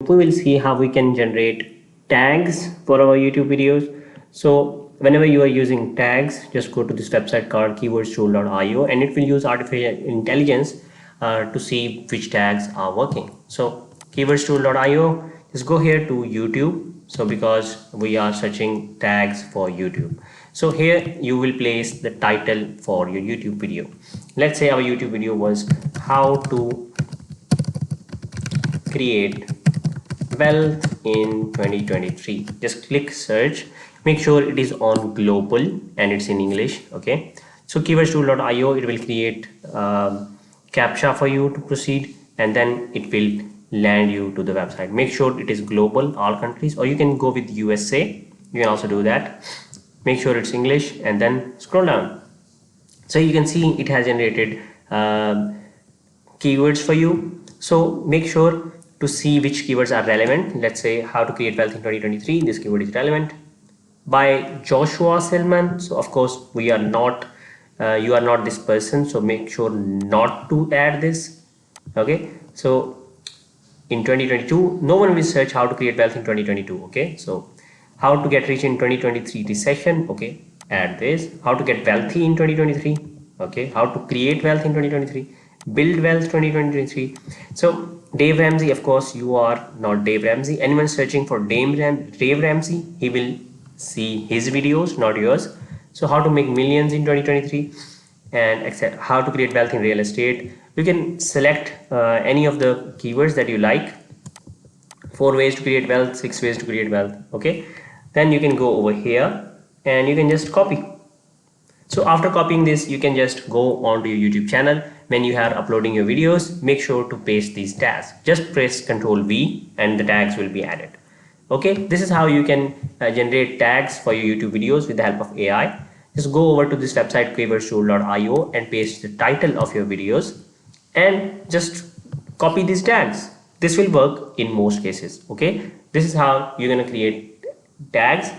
we will see how we can generate tags for our YouTube videos. So whenever you are using tags, just go to this website called keywordstool.io and it will use artificial intelligence to see which tags are working. So keywordstool.io, just go here to YouTube. So because we are searching tags for YouTube, so here you will place the title for your YouTube video. Let's say our YouTube video was how to create wealth in 2023. Just click search, make sure it is on global and it's in English. Okay, so keywordstool.io, it will create captcha for you to proceed and then it will land you to the website. Make sure it is global, all countries, or you can go with USA, you can also do that. Make sure it's English and then scroll down. So you can see it has generated keywords for you. So make sure to see which keywords are relevant. Let's say how to create wealth in 2023. This keyword is relevant by Joshua Selman. So of course we are not, you are not this person. So make sure not to add this. Okay. So in 2022, no one will search how to create wealth in 2022. Okay. So how to get rich in 2023 recession. Okay. Add this. How to get wealthy in 2023. Okay. How to create wealth in 2023. Build wealth 2023. So Dave Ramsey, of course you are not Dave Ramsey. Anyone searching for Dave Ramsey, he will see his videos, not yours. So how to make millions in 2023 and etc. How to create wealth in real estate. You can select any of the keywords that you like. 4 ways to create wealth, 6 ways to create wealth. Okay, then you can go over here and you can just copy. So after copying this, you can just go on to your YouTube channel. When you are uploading your videos, make sure to paste these tags. Just press Ctrl V and the tags will be added. Okay, this is how you can generate tags for your YouTube videos with the help of AI. Just go over to this website keywordstool.io and paste the title of your videos and just copy these tags. This will work in most cases. Okay, this is how you're going to create tags.